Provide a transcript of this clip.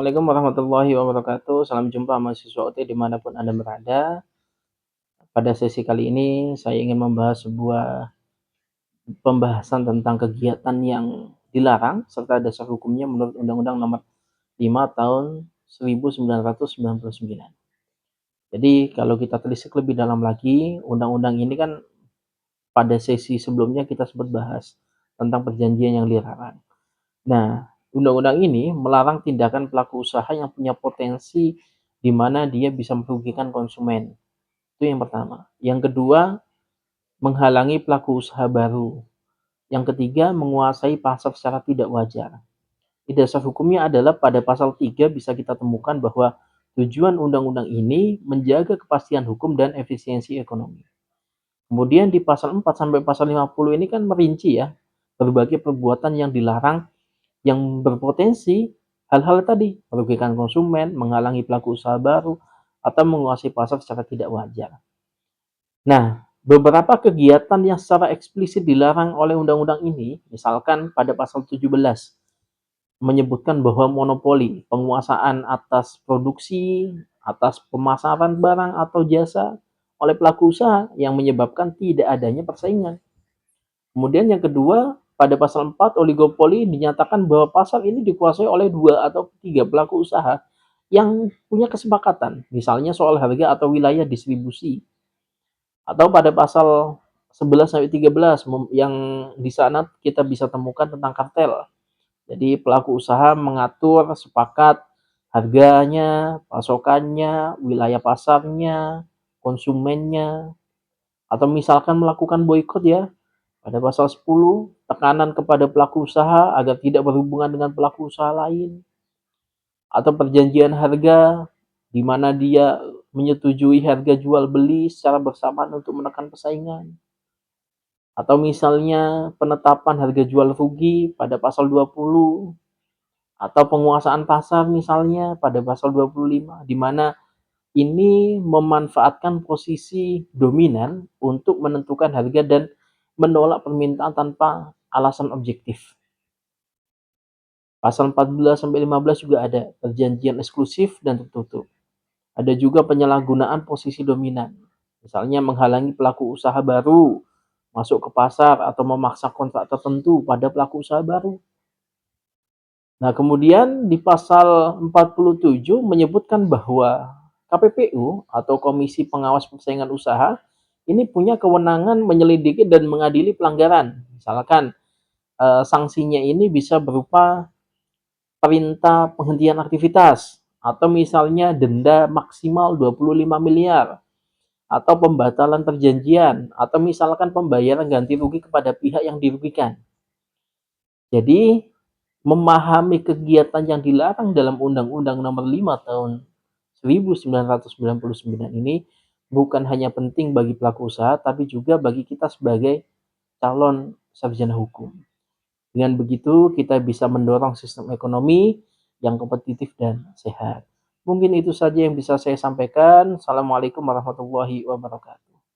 Assalamualaikum warahmatullahi wabarakatuh. Salam jumpa mahasiswa UT dimanapun Anda berada. Pada sesi kali ini saya ingin membahas sebuah pembahasan tentang kegiatan yang dilarang serta dasar hukumnya menurut Undang-Undang Nomor 5 Tahun 1999. Jadi kalau kita telisik lebih dalam lagi, undang-undang ini kan pada sesi sebelumnya kita sempat bahas tentang perjanjian yang dilarang. Nah, undang-undang ini melarang tindakan pelaku usaha yang punya potensi di mana dia bisa merugikan konsumen. Itu yang pertama. Yang kedua, menghalangi pelaku usaha baru. Yang ketiga, menguasai pasar secara tidak wajar. Di dasar hukumnya adalah pada pasal 3 bisa kita temukan bahwa tujuan undang-undang ini menjaga kepastian hukum dan efisiensi ekonomi. Kemudian di pasal 4 sampai pasal 50 ini kan merinci ya, berbagai perbuatan yang dilarang yang berpotensi hal-hal tadi, merugikan konsumen, menghalangi pelaku usaha baru, atau menguasai pasar secara tidak wajar. Nah, beberapa kegiatan yang secara eksplisit dilarang oleh undang-undang ini, misalkan pada pasal 17, menyebutkan bahwa monopoli, penguasaan atas produksi, atas pemasaran barang atau jasa oleh pelaku usaha yang menyebabkan tidak adanya persaingan. Kemudian yang kedua, pada pasal 4 oligopoli dinyatakan bahwa pasar ini dikuasai oleh 2 atau 3 pelaku usaha yang punya kesepakatan, misalnya soal harga atau wilayah distribusi. Atau pada pasal 11 sampai 13 yang di sana kita bisa temukan tentang kartel. Jadi pelaku usaha mengatur sepakat harganya, pasokannya, wilayah pasarnya, konsumennya, atau misalkan melakukan boikot ya. Pada pasal 10, tekanan kepada pelaku usaha agar tidak berhubungan dengan pelaku usaha lain. Atau perjanjian harga, di mana dia menyetujui harga jual beli secara bersamaan untuk menekan persaingan. Atau misalnya penetapan harga jual rugi pada pasal 20, atau penguasaan pasar misalnya pada pasal 25, di mana ini memanfaatkan posisi dominan untuk menentukan harga dan menolak permintaan tanpa alasan objektif. Pasal 14 sampai 15 juga ada perjanjian eksklusif dan tertutup. Ada juga penyalahgunaan posisi dominan. Misalnya menghalangi pelaku usaha baru masuk ke pasar atau memaksa kontrak tertentu pada pelaku usaha baru. Nah, kemudian di pasal 47 menyebutkan bahwa KPPU atau Komisi Pengawas Persaingan Usaha ini punya kewenangan menyelidiki dan mengadili pelanggaran. Misalkan sanksinya ini bisa berupa perintah penghentian aktivitas atau misalnya denda maksimal 25 miliar atau pembatalan perjanjian atau misalkan pembayaran ganti rugi kepada pihak yang dirugikan. Jadi memahami kegiatan yang dilarang dalam Undang-Undang Nomor 5 Tahun 1999 ini bukan hanya penting bagi pelaku usaha tapi juga bagi kita sebagai calon sarjana hukum. Dengan begitu kita bisa mendorong sistem ekonomi yang kompetitif dan sehat. Mungkin itu saja yang bisa saya sampaikan. Assalamualaikum warahmatullahi wabarakatuh.